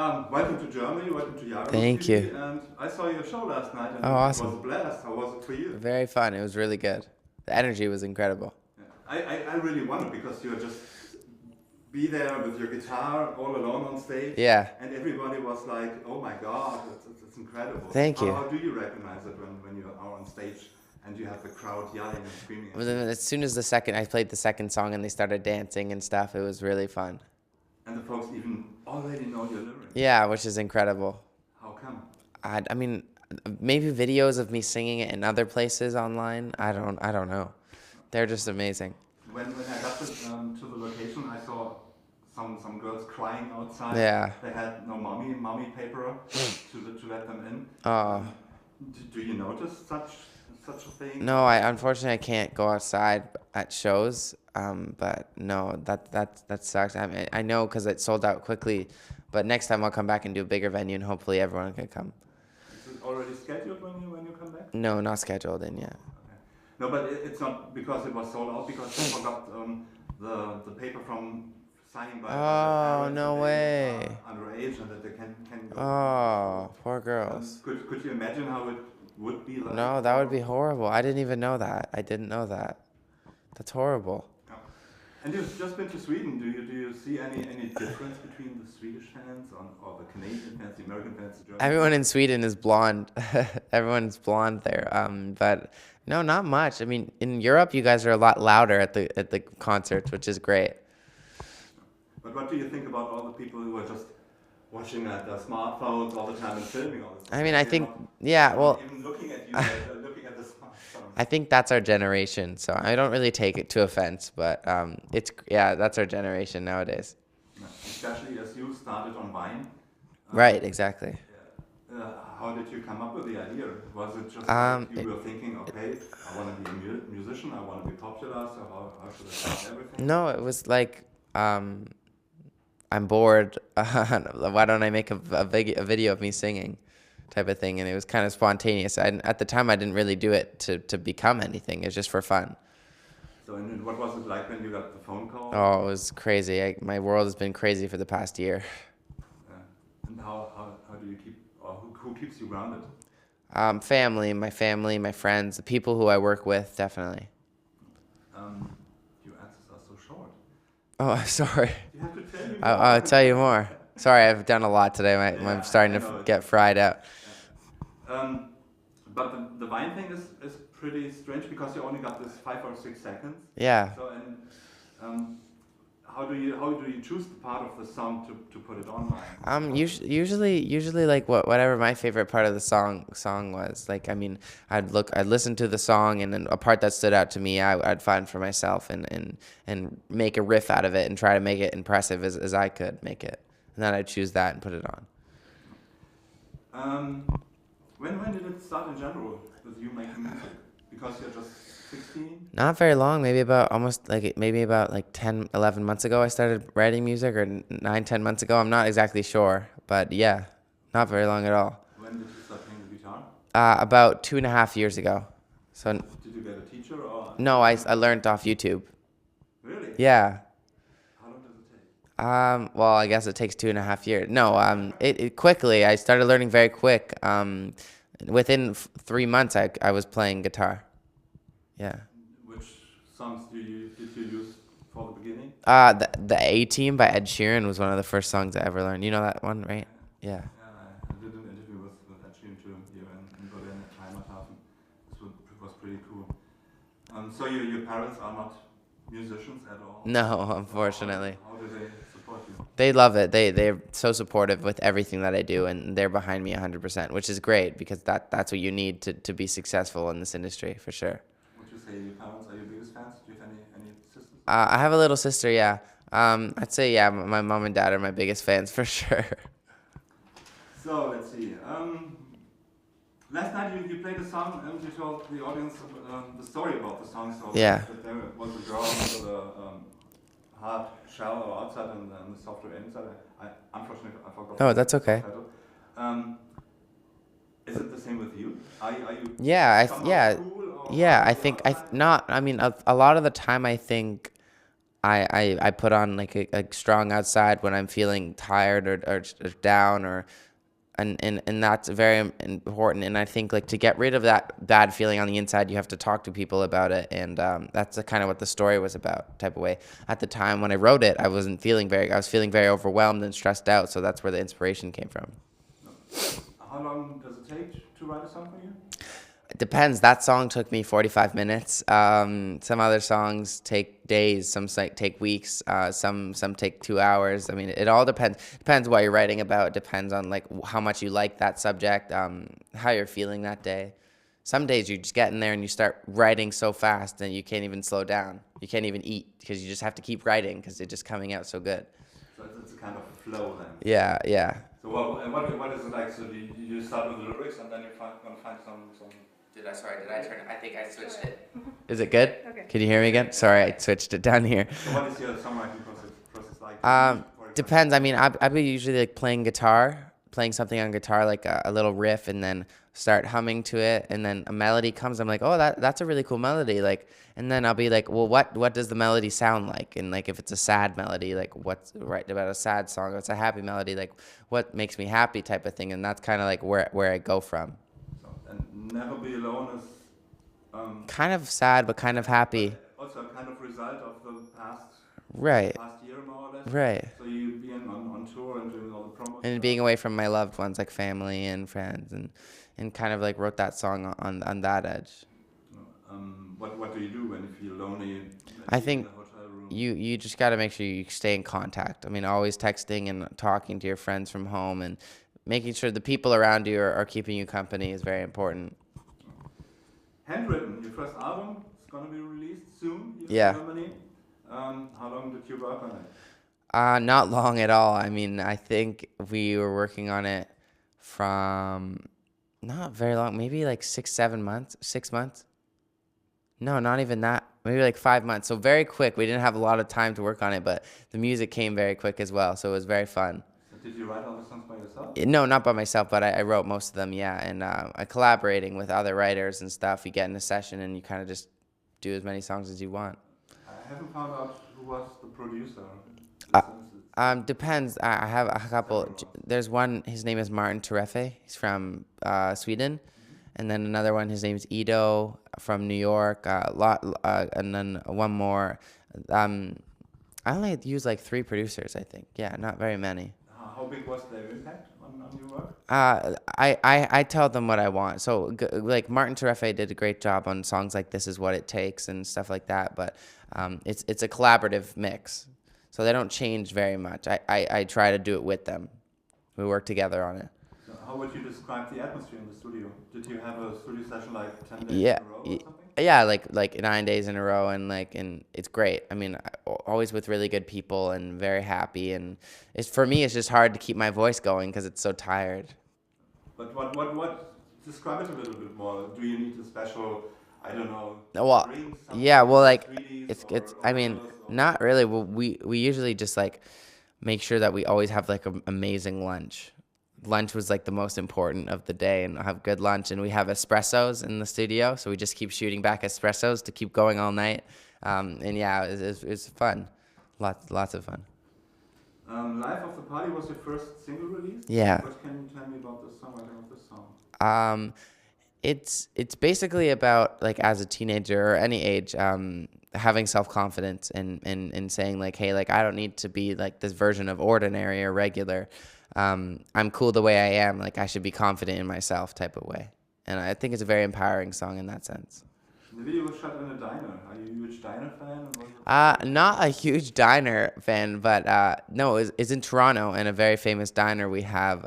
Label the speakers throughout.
Speaker 1: Welcome to Germany, welcome to YAGALOO
Speaker 2: Thank
Speaker 1: TV,
Speaker 2: you.
Speaker 1: and I saw your show last night and
Speaker 2: Oh,
Speaker 1: it was a
Speaker 2: awesome.
Speaker 1: blast. How was it for you?
Speaker 2: Very fun. It was really good. The energy was incredible.
Speaker 1: Yeah. I really wondered because you just be there with your guitar all alone on stage,
Speaker 2: Yeah.
Speaker 1: and everybody was like, oh my god, it's incredible.
Speaker 2: Thank you.
Speaker 1: How do you recognize it when you are on stage and you have the crowd yelling and screaming?
Speaker 2: Well, then as soon as I played the second song and they started dancing and stuff, it was really fun.
Speaker 1: And the folks even already know your lyrics.
Speaker 2: Yeah, which is incredible.
Speaker 1: How come?
Speaker 2: I mean, maybe videos of me singing it in other places online. I don't know. They're just amazing.
Speaker 1: When I got to the location, I saw some girls crying outside.
Speaker 2: Yeah.
Speaker 1: They had no mommy paper to let them in.
Speaker 2: Oh.
Speaker 1: Do you notice such a thing?
Speaker 2: No, unfortunately I can't go outside at shows. But no, that sucks. I mean, I know because it sold out quickly, but next time I'll come back and do a bigger venue and hopefully everyone can come.
Speaker 1: Is it already scheduled when you come back?
Speaker 2: No, not scheduled in yet.
Speaker 1: Okay. No, but it's not because it was sold out, because I forgot the paper from signing by.
Speaker 2: Oh, no way.
Speaker 1: Underage and that they can go.
Speaker 2: Oh, poor girls.
Speaker 1: Could you imagine how it would be like?
Speaker 2: No, that would be horrible. I didn't even know that. I didn't know that. That's horrible.
Speaker 1: And you've just been to Sweden. Do you see any difference between the Swedish fans or the Canadian fans, the American fans, the German?
Speaker 2: Everyone in Sweden is blonde. Everyone's blonde there. But no, not much. I mean, in Europe, you guys are a lot louder at the concerts, which is great.
Speaker 1: But what do you think about all the people who are just watching at their smartphones all the time and filming all this?
Speaker 2: I mean, I think, yeah, well,
Speaker 1: even looking at you, they're looking at the smartphone.
Speaker 2: I think that's our generation. So I don't really take it to offense, but that's our generation nowadays.
Speaker 1: Yeah, especially as you started on Vine.
Speaker 2: Right, exactly.
Speaker 1: How did you come up with the idea? Was it just like you were thinking, okay, I want to be a musician, I want to be popular, so how should I start everything?
Speaker 2: No, it was like, I'm bored. Why don't I make a video of me singing, type of thing? And it was kind of spontaneous. At the time, I didn't really do it to become anything. It was just for fun.
Speaker 1: So, and what was it like when you got the phone call?
Speaker 2: Oh, it was crazy. My world has been crazy for the past year.
Speaker 1: And how do you keep, or who keeps you grounded?
Speaker 2: Family, my friends, the people who I work with, definitely.
Speaker 1: Your answers are so short.
Speaker 2: Oh, sorry.
Speaker 1: You have to tell me more.
Speaker 2: I'll tell you more. Sorry, I've done a lot today. I'm starting to get fried out.
Speaker 1: But the Vine thing is pretty strange because you only got this 5 or 6 seconds.
Speaker 2: Yeah.
Speaker 1: So how do you choose the part of the song to put it online?
Speaker 2: Usually like whatever my favorite part of the song was. Like, I mean, I'd listen to the song, and then a part that stood out to me, I'd find for myself and make a riff out of it and try to make it impressive as I could make it. And then I'd choose that and put it
Speaker 1: on. When did it start in general with you making music? Because you're just 16?
Speaker 2: Not very long, maybe about 10, 11 months ago I started writing music, or 9, 10 months ago. I'm not exactly sure, but yeah, not very long at all.
Speaker 1: When did you start playing the guitar?
Speaker 2: About 2.5 years ago. So.
Speaker 1: Did you get a teacher or?
Speaker 2: No, I learned off YouTube.
Speaker 1: Really?
Speaker 2: Yeah.
Speaker 1: How long does it take?
Speaker 2: Well, I guess it takes 2.5 years. No, it quickly. I started learning very quick. Within 3 months, I was playing guitar. Yeah.
Speaker 1: Which songs did you use for the beginning?
Speaker 2: The A-Team by Ed Sheeran was one of the first songs I ever learned. You know that one, right? Yeah.
Speaker 1: I did an interview with Ed Sheeran too here in Berlin at Heimathafen. It was pretty cool. So your parents are not musicians at all?
Speaker 2: No, unfortunately.
Speaker 1: How do they support you?
Speaker 2: They love it. They're so supportive with everything that I do, and they're behind me 100%, which is great because that's what you need to be successful in this industry, for sure.
Speaker 1: Would you say your parents are your biggest fans? Do you have any sisters?
Speaker 2: I have a little sister, yeah. I'd say, yeah, my mom and dad are my biggest fans, for sure.
Speaker 1: So, let's see. Last night you played a song and you told the audience the story about the song. So
Speaker 2: yeah.
Speaker 1: That there was a girl with a hard shell or outside and the softer inside. Unfortunately, I forgot.
Speaker 2: Oh, that's okay.
Speaker 1: Is it the same with you? Are you?
Speaker 2: Yeah,
Speaker 1: cool,
Speaker 2: yeah. I think not. I mean, a lot of the time, I think I put on like a strong outside when I'm feeling tired or down and that's very important. And I think like to get rid of that bad feeling on the inside, you have to talk to people about it. And that's kind of what the story was about, type of way. At the time when I wrote it, I was feeling very overwhelmed and stressed out. So that's where the inspiration came from.
Speaker 1: How long does it take to write a song for you?
Speaker 2: It depends. That song took me 45 minutes. Some other songs take days. Some take weeks. Some take 2 hours. I mean, it all depends. Depends what you're writing about. It depends on like how much you like that subject, how you're feeling that day. Some days you just get in there and you start writing so fast and you can't even slow down. You can't even eat because you just have to keep writing because it's just coming out so good.
Speaker 1: So it's a kind of flow then.
Speaker 2: Yeah, yeah.
Speaker 1: So what is it like? So you start with the lyrics and then you're gonna find some.
Speaker 2: Did I turn it? I think I switched it. Is it good?
Speaker 3: Okay.
Speaker 2: Can you hear me again? Sorry, I switched it down here.
Speaker 1: So what is your songwriting process like?
Speaker 2: Depends. I mean, I'd be usually like playing something on guitar, like a little riff, and then start humming to it, and then a melody comes. I'm like, oh, that's a really cool melody. Like, and then I'll be like, well, what does the melody sound like? And like, if it's a sad melody, like what's right about a sad song? If it's a happy melody, like what makes me happy, type of thing. And that's kind of like where I go from.
Speaker 1: And Never Be Alone is
Speaker 2: kind of sad, but kind of happy.
Speaker 1: Also a kind of result of the past year, more or less.
Speaker 2: Right.
Speaker 1: So you being on tour and doing all the promos.
Speaker 2: And being away from my loved ones, like family and friends, and kind of like wrote that song on that edge.
Speaker 1: What do you do when you feel lonely?
Speaker 2: I think
Speaker 1: in the hotel room?
Speaker 2: you just got to make sure you stay in contact. I mean, always texting and talking to your friends from home and making sure the people around you are keeping you company is very important.
Speaker 1: Handwritten, your first album is going to be released soon here
Speaker 2: Yeah.
Speaker 1: in Germany. How long did you work on it?
Speaker 2: Not long at all. I mean, I think we were working on it from not very long, maybe like 6 months. No, not even that. Maybe like 5 months. So very quick. We didn't have a lot of time to work on it, but the music came very quick as well. So it was very fun.
Speaker 1: Did you write all the songs by yourself?
Speaker 2: No, not by myself, but I wrote most of them, yeah. And collaborating with other writers and stuff. You get in a session and you kind of just do as many songs as you want.
Speaker 1: I haven't found out who was the producer.
Speaker 2: Depends. I have a couple. There's one, his name is Martin Terefe. He's from Sweden. And then another one, his name is Ido from New York. And then one more. I only use like 3 producers, I think. Yeah, not very many.
Speaker 1: How big was their impact on your work?
Speaker 2: I tell them what I want. So like Martin Terefe did a great job on songs like This Is What It Takes and stuff like that. But it's a collaborative mix. So they don't change very much. I try to do it with them. We work together on it.
Speaker 1: So how would you describe the atmosphere in the studio? Did you have a studio session like 10 days
Speaker 2: Yeah.
Speaker 1: in a row or something?
Speaker 2: Yeah, like 9 days in a row, and it's great. I mean, always with really good people and very happy. And for me, it's just hard to keep my voice going because it's so tired.
Speaker 1: But what? Describe it a little bit more. Do you need a special, I don't know?
Speaker 2: Well,
Speaker 1: drinks,
Speaker 2: yeah, well, like
Speaker 1: 3Ds
Speaker 2: it's.
Speaker 1: or
Speaker 2: I mean,
Speaker 1: oils or-
Speaker 2: not really. Well, we usually just like make sure that we always have like an amazing lunch. Lunch was like the most important of the day, and have good lunch. And we have espressos in the studio, so we just keep shooting back espressos to keep going all night. And yeah, it's fun, lots of fun.
Speaker 1: Life of the Party was your first single release?
Speaker 2: Yeah.
Speaker 1: What can you tell me about the songwriting of this song?
Speaker 2: It's basically about like as a teenager or any age, having self-confidence and saying like, hey, like I don't need to be like this version of ordinary or regular. I'm cool the way I am. Like I should be confident in myself, type of way. And I think it's a very empowering song in that sense.
Speaker 1: The video was shot in a diner. Are you a huge diner fan?
Speaker 2: Not a huge diner fan, but no, it's in Toronto, and a very famous diner we have.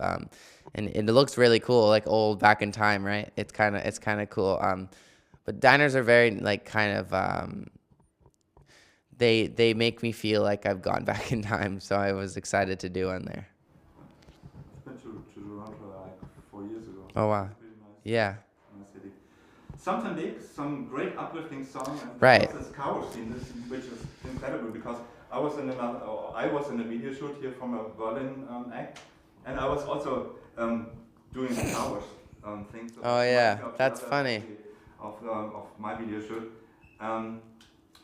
Speaker 2: And it looks really cool, like old back in time, right? It's kind of cool. But diners are very like kind of they make me feel like I've gone back in time. So I was excited to do one there.
Speaker 1: I've been to Toronto like 4 years ago.
Speaker 2: Oh wow,
Speaker 1: It's pretty nice.
Speaker 2: yeah.
Speaker 1: Nice city. Some great uplifting song. And
Speaker 2: Right.
Speaker 1: this cover scene, which is incredible because I was in a video shoot here from a Berlin act, and I was also doing the covers things.
Speaker 2: Oh yeah, that's funny.
Speaker 1: Of my video shoot.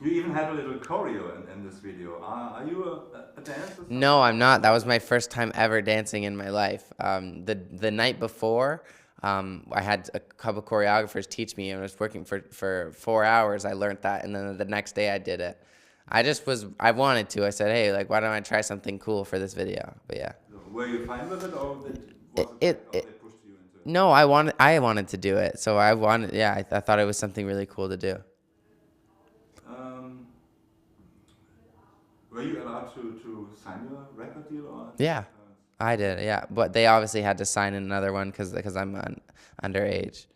Speaker 1: You even had a little choreo in this video. Are you a dancer?
Speaker 2: No, I'm not. That was my first time ever dancing in my life. The night before, I had a couple choreographers teach me, and I was working for 4 hours. I learned that, and then the next day I did it. I wanted to. I said, hey, like, why don't I try something cool for this video? But yeah.
Speaker 1: So were you fine with it, or
Speaker 2: It
Speaker 1: they pushed you into it?
Speaker 2: No, I wanted to do it. So I thought it was something really cool to do.
Speaker 1: Were you allowed to sign your record deal, or?
Speaker 2: Yeah, I did. Yeah, but they obviously had to sign another one because I'm underage.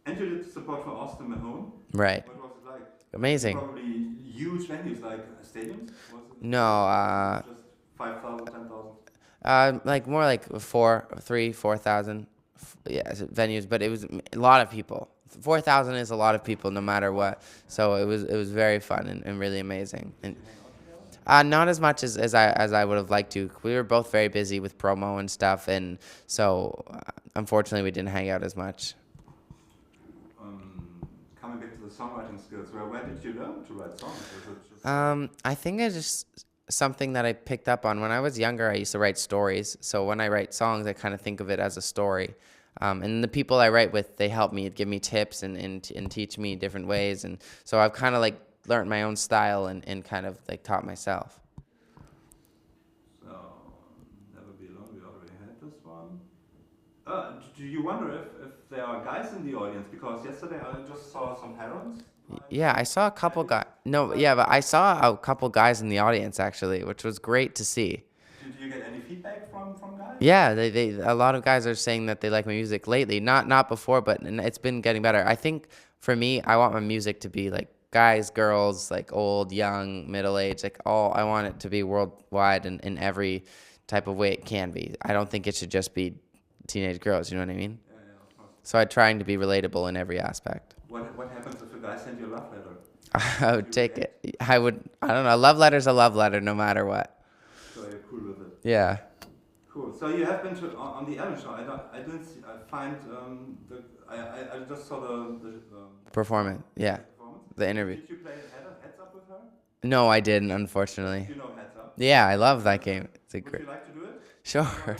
Speaker 1: And you did support for Austin Mahone.
Speaker 2: Right.
Speaker 1: What was it like?
Speaker 2: Amazing.
Speaker 1: Probably huge venues like stadiums. Was it?
Speaker 2: No,
Speaker 1: Just 5,000, 10,000.
Speaker 2: like more like 4,000, yeah, venues, but it was a lot of people. 4,000 is a lot of people, no matter what. So it was very fun and really amazing. And not as much as I would have liked to. We were both very busy with promo and stuff, and so unfortunately we didn't hang out as much.
Speaker 1: Coming back to the songwriting skills, where did you learn to write songs? Was it just
Speaker 2: I think it's just something that I picked up on when I was younger. I used to write stories, so when I write songs, I kind of think of it as a story. And the people I write with, they help me, give me tips and teach me different ways, and so I've kind of like learned my own style and kind of like taught myself.
Speaker 1: So, Never Be Alone, we already had this one. Do you wonder if there are guys in the audience? Because yesterday I just saw some herons.
Speaker 2: Yeah, I saw a couple guys. No, yeah, but I saw a couple guys in the audience actually, which was great to see.
Speaker 1: Did you get any feedback from guys?
Speaker 2: Yeah, they a lot of guys are saying that they like my music lately. Not before, but it's been getting better. I think for me, I want my music to be like guys, girls, like old, young, middle-aged, like all. I want it to be worldwide and in every type of way it can be. I don't think it should just be teenage girls. You know what I mean?
Speaker 1: Yeah, of course.
Speaker 2: So I'm trying to be relatable in every aspect.
Speaker 1: What happens if a guy sends you a love letter?
Speaker 2: I would take it. I don't know. A love letter's a love letter, no matter what.
Speaker 1: So you're cool with it.
Speaker 2: Yeah.
Speaker 1: Cool. So you have been on the Ellen show. I didn't see, I just saw the
Speaker 2: Performance. Yeah.
Speaker 1: performance.
Speaker 2: The interview.
Speaker 1: Did you play Heads Up with her?
Speaker 2: No, I didn't, unfortunately.
Speaker 1: You know Heads Up.
Speaker 2: Yeah, I love that game. It's a
Speaker 1: Would
Speaker 2: great.
Speaker 1: you like to do it?
Speaker 2: Sure.